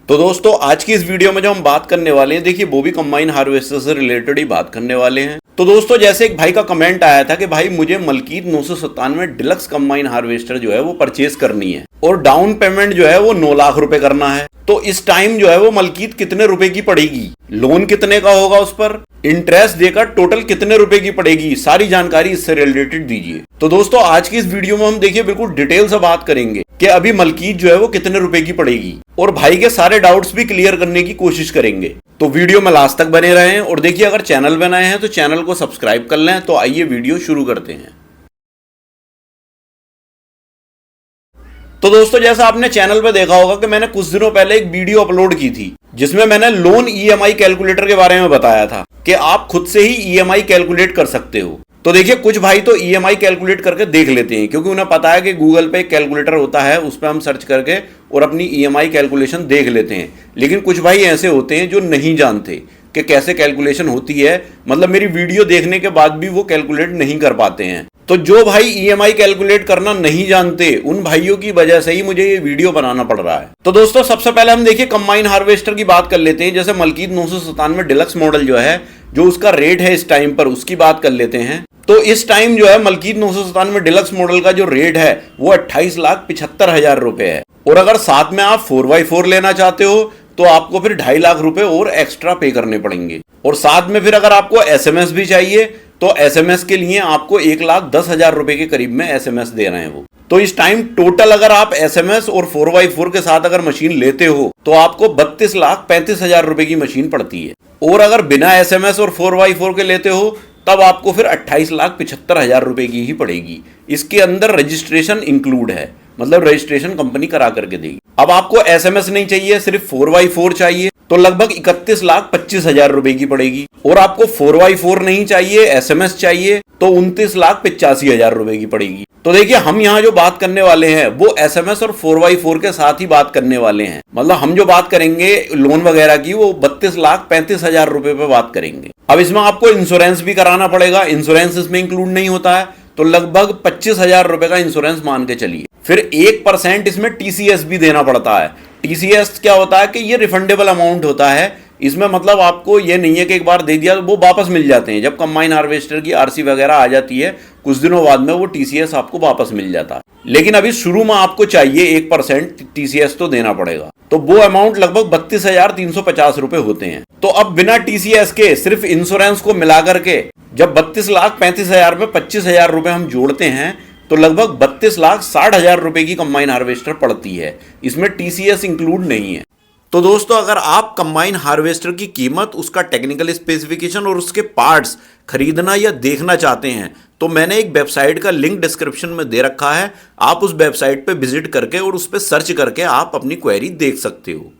तो दोस्तों आज की इस वीडियो में जो हम बात करने वाले हैं, देखिए वो भी कंबाइन हार्वेस्टर से रिलेटेड ही बात करने वाले हैं। तो दोस्तों जैसे एक भाई का कमेंट आया था कि भाई मुझे मलकीत 997 डिलक्स कंबाइन हार्वेस्टर जो है वो परचेज करनी है और डाउन पेमेंट जो है वो 9 लाख रुपए करना है। तो इस टाइम जो है वो मलकीत कितने रुपए की पड़ेगी, लोन कितने का होगा उस पर, इंटरेस्ट देकर टोटल कितने रुपए की पड़ेगी, सारी जानकारी इससे रिलेटेड दीजिए। तो दोस्तों आज की इस वीडियो में हम देखिए बिल्कुल डिटेल से बात करेंगे कि अभी मलकीत जो है वो कितने रुपए की पड़ेगी और भाई के सारे डाउट्स भी क्लियर करने की कोशिश करेंगे। तो वीडियो में लास्ट तक बने रहें और देखिए अगर चैनल पे नए हैं तो चैनल को सब्सक्राइब कर लें। तो आइए वीडियो शुरू करते हैं। तो दोस्तों जैसा आपने चैनल पे देखा होगा कि मैंने कुछ दिनों पहले एक वीडियो अपलोड की थी जिसमें मैंने लोन ईएमआई कैलकुलेटर के बारे में बताया था कि आप खुद से ही ईएमआई कैलकुलेट कर सकते हो। तो देखिए कुछ भाई तो ईएमआई कैलकुलेट करके देख लेते हैं क्योंकि उन्हें पता है कि गूगल पे एक कैलकुलेटर होता है, उस पर हम सर्च करके और अपनी ईएमआई कैलकुलेशन देख लेते हैं। लेकिन कुछ भाई ऐसे होते हैं जो नहीं जानते कि कैसे कैलकुलेशन होती है, मतलब मेरी वीडियो देखने के बाद भी वो कैलकुलेट नहीं कर पाते हैं। तो जो भाई ईएमआई कैलकुलेट करना नहीं जानते उन भाइयों की वजह से ही मुझे ये वीडियो बनाना पड़ रहा है। तो दोस्तों सबसे पहले हम देखिए कंबाइन हार्वेस्टर की बात कर लेते हैं। जैसे मलकीत 997 डिलक्स मॉडल जो है, जो उसका रेट है इस टाइम पर, उसकी बात कर लेते हैं। तो इस टाइम जो है मलकीत 997 डिलक्स मॉडल का जो रेट है वो 28,75,000 रुपए है और अगर साथ में आप 4x4 लेना चाहते हो तो आपको फिर 2.5 लाख रुपए और एक्स्ट्रा पे करने पड़ेंगे। और साथ में फिर अगर आपको एसएमएस भी चाहिए तो एसएमएस के लिए आपको 1,10,000 रुपए के करीब में एसएमएस दे रहे हैं वो। तो इस टाइम टोटल अगर आप एसएमएस और 4x4 के साथ अगर मशीन लेते हो तो आपको 32,35,000 रुपए की मशीन पड़ती है। और अगर बिना एसएमएस और 4x4 के लेते हो तब आपको फिर 28,75,000 रुपए की ही पड़ेगी। इसके अंदर रजिस्ट्रेशन इंक्लूड है, मतलब रजिस्ट्रेशन कंपनी करा करके देगी। अब आपको एसएमएस नहीं चाहिए, सिर्फ 4x4 चाहिए तो लगभग 31,25,000 रुपए की पड़ेगी। और आपको 4x4 नहीं चाहिए, एसएमएस चाहिए तो 29,85,000 रुपए की पड़ेगी। तो देखिए हम यहाँ जो बात करने वाले हैं वो एसएमएस और 4x4 के साथ ही बात करने वाले हैं। मतलब हम जो बात करेंगे लोन वगैरह की वो 32,35,000 रुपए पे बात करेंगे। अब इसमें आपको इंश्योरेंस भी कराना पड़ेगा, इंश्योरेंस इसमें इंक्लूड नहीं होता है तो लगभग 25,000 रुपए का इंश्योरेंस मान के चलिए। फिर 1% इसमें टीसीएस भी देना पड़ता है। टीसीएस क्या होता है कि ये रिफंडेबल अमाउंट होता है। इसमें मतलब आपको ये नहीं है कि एक बार दे दिया तो वो वापस मिल जाते हैं। जब कंबाइन हार्वेस्टर की आरसी वगैरह आ जाती है कुछ दिनों बाद में वो टीसीएस आपको वापस मिल जाता है। लेकिन अभी शुरू में आपको चाहिए 1% टीसीएस तो देना पड़ेगा, तो वो अमाउंट लगभग 32,350 रुपए होते हैं। तो अब बिना टीसीएस के सिर्फ इंश्योरेंस को मिला करके जब 32,35,000 में 25,000 रुपए हम जोड़ते हैं तो लगभग 32,60,000 रुपए की कंबाइन हार्वेस्टर पड़ती है। इसमें टीसीएस इंक्लूड नहीं है। तो दोस्तों अगर आप कंबाइन हार्वेस्टर की कीमत, उसका टेक्निकल स्पेसिफिकेशन और उसके पार्ट्स खरीदना या देखना चाहते हैं तो मैंने एक वेबसाइट का लिंक डिस्क्रिप्शन में दे रखा है। आप उस वेबसाइट पे विजिट करके और उस पर सर्च करके आप अपनी क्वेरी देख सकते हो।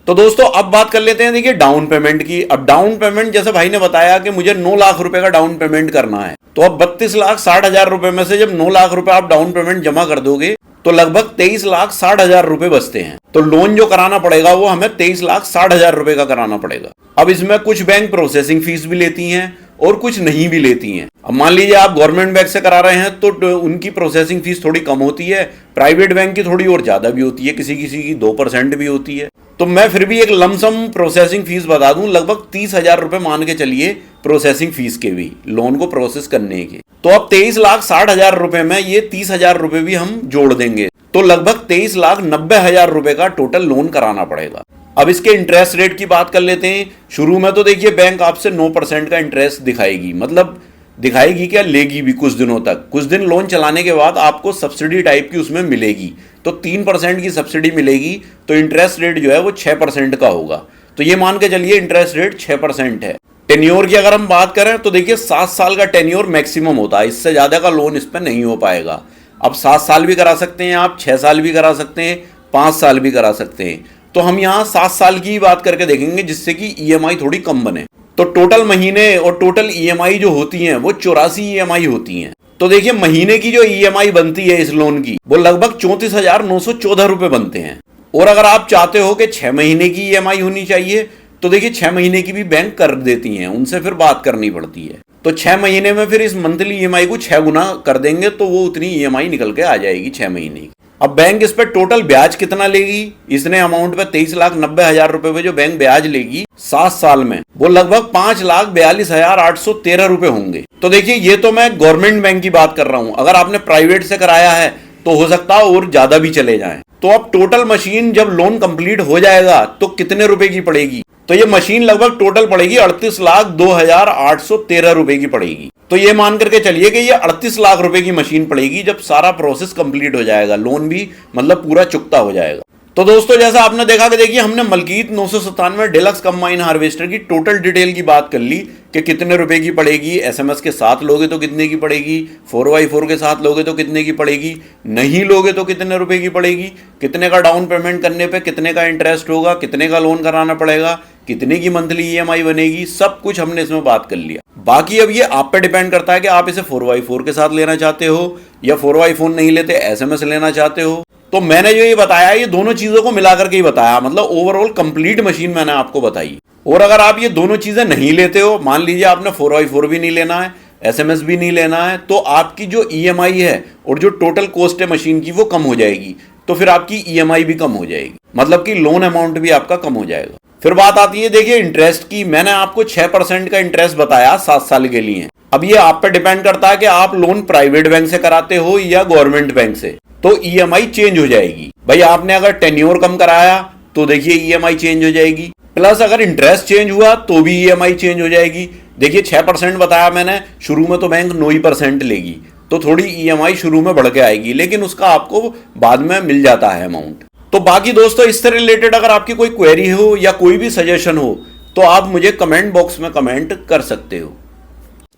तो दोस्तों अब बात कर लेते हैं देखिए डाउन पेमेंट की। अब डाउन पेमेंट जैसे भाई ने बताया कि मुझे 9 लाख रुपए का डाउन पेमेंट करना है, तो अब 32,60,000 रुपए में से जब 9 लाख रुपए आप डाउन पेमेंट जमा कर दोगे तो लगभग 23,60,000 रुपए बचते हैं। तो लोन जो कराना पड़ेगा वो हमें 23,60,000 रुपए का कराना पड़ेगा। अब इसमें कुछ बैंक प्रोसेसिंग फीस भी लेती हैं और कुछ नहीं भी लेती हैं। अब मान लीजिए आप गवर्नमेंट बैंक से करा रहे हैं तो उनकी प्रोसेसिंग फीस थोड़ी कम होती है, प्राइवेट बैंक की थोड़ी और ज्यादा भी होती है, किसी किसी की 2% भी होती है। तो मैं फिर भी एक लमसम प्रोसेसिंग फीस बता दूं, लगभग 30,000 रुपए मान के चलिए प्रोसेसिंग फीस के भी, लोन को प्रोसेस करने के। तो अब 23,60,000 रुपए में ये 30,000 रुपए भी हम जोड़ देंगे तो लगभग 23,90,000 रुपए का टोटल लोन कराना पड़ेगा। अब इसके इंटरेस्ट रेट की बात कर लेते हैं। शुरू में तो देखिए बैंक आपसे 9% का इंटरेस्ट दिखाएगी, मतलब दिखाएगी क्या, लेगी भी कुछ दिनों तक। कुछ दिन लोन चलाने के बाद आपको सब्सिडी टाइप की उसमें मिलेगी, तो 3% की सब्सिडी मिलेगी तो इंटरेस्ट रेट जो है वो 6% का होगा। तो ये मान के चलिए इंटरेस्ट रेट 6% है। टेन्योर की अगर हम बात करें तो देखिए 7 साल का टेन्योर मैक्सिमम होता है, इससे ज़्यादा का लोन इस पर नहीं हो पाएगा। अब 7 साल भी करा सकते हैं आप, 6 साल भी करा सकते हैं, 5 साल भी करा सकते हैं। तो हम यहाँ 7 साल की बात करके देखेंगे जिससे कि ईएमआई थोड़ी कम बने। तो टोटल महीने और टोटल ईएमआई जो होती हैं वो 84 ईएमआई होती हैं। तो देखिए महीने की जो ईएमआई बनती है इस लोन की वो लगभग 34,914 रुपए बनते हैं। और अगर आप चाहते हो कि 6 महीने की ईएमआई होनी चाहिए तो देखिए 6 महीने की भी बैंक कर देती हैं, उनसे फिर बात करनी पड़ती है। तो 6 महीने में फिर इस मंथली ईएमआई को 6 गुना कर देंगे तो वो उतनी ईएमआई निकल के आ जाएगी 6 महीने की। अब बैंक इस पे टोटल ब्याज कितना लेगी, इसने अमाउंट पे 23,90,000 रुपए पे जो बैंक ब्याज लेगी 7 साल में, वो लगभग 5,42,813 रुपए होंगे। तो देखिए ये तो मैं गवर्नमेंट बैंक की बात कर रहा हूं, अगर आपने प्राइवेट से कराया है तो हो सकता है और ज्यादा भी चले जाएं। तो अब टोटल मशीन जब लोन कंप्लीट हो जाएगा तो कितने रुपए की पड़ेगी, तो ये मशीन लगभग टोटल पड़ेगी 38,02,813 रुपए की पड़ेगी। तो ये मान करके चलिए कि ये 38 लाख रुपए की मशीन पड़ेगी जब सारा प्रोसेस कंप्लीट हो जाएगा, लोन भी मतलब पूरा चुकता हो जाएगा। तो दोस्तों जैसा आपने देखा कि देखिए हमने मलकीत 997 डिलक्स कंबाइन हार्वेस्टर की टोटल डिटेल की बात कर ली कि कितने रुपए की पड़ेगी, एसएमएस के साथ लोगे तो कितने की पड़ेगी, 4x4 के साथ लोगे तो कितने की पड़ेगी, नहीं लोगे तो कितने रुपए की पड़ेगी, कितने का डाउन पेमेंट करने पे कितने का इंटरेस्ट होगा, कितने का लोन कराना पड़ेगा, कितने की मंथली ईएमआई बनेगी, सब कुछ हमने इसमें बात कर लिया। बाकी अब ये आप पे डिपेंड करता है कि आप इसे 4x4 के साथ लेना चाहते हो या 4x4 नहीं लेते एसएमएस लेना चाहते हो। तो मैंने जो ये बताया ये दोनों चीजों को मिलाकर के ही बताया, मतलब ओवरऑल कंप्लीट मशीन मैंने आपको बताई। और अगर आप ये दोनों चीजें नहीं लेते हो, मान लीजिए आपने 4x4 भी नहीं लेना है, एसएमएस भी नहीं लेना है, तो आपकी जो ईएमआई है और जो टोटल कॉस्ट है मशीन की वो कम हो जाएगी। तो फिर आपकी ईएमआई भी कम हो जाएगी, मतलब कि लोन अमाउंट भी आपका कम हो जाएगा। फिर बात आती है देखिए इंटरेस्ट की। मैंने आपको 6% का इंटरेस्ट बताया 7 साल के लिए। अब ये आप पे डिपेंड करता है कि आप लोन प्राइवेट बैंक से कराते हो या गवर्नमेंट बैंक से, तो ईएमआई चेंज हो जाएगी। भाई आपने अगर टेन्योर कम कराया तो देखिए ईएमआई चेंज हो जाएगी, प्लस अगर इंटरेस्ट चेंज हुआ तो भी ईएमआई चेंज हो जाएगी। देखिए 6% बताया मैंने, शुरू में तो बैंक 9% लेगी, तो थोड़ी ईएमआई शुरू में बढ़ के आएगी, लेकिन उसका आपको बाद में मिल जाता है अमाउंट। तो बाकी दोस्तों इससे रिलेटेड अगर आपकी कोई क्वेरी हो या कोई भी सजेशन हो तो आप मुझे कमेंट बॉक्स में कमेंट कर सकते हो।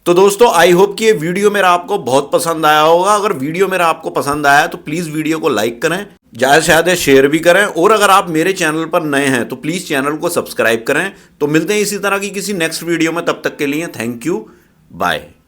तो दोस्तों आई होप कि ये वीडियो मेरा आपको बहुत पसंद आया होगा। अगर वीडियो मेरा आपको पसंद आया तो प्लीज़ वीडियो को लाइक करें, ज़्यादा से ज़्यादा शेयर भी करें, और अगर आप मेरे चैनल पर नए हैं तो प्लीज़ चैनल को सब्सक्राइब करें। तो मिलते हैं इसी तरह की किसी नेक्स्ट वीडियो में, तब तक के लिए थैंक यू, बाय।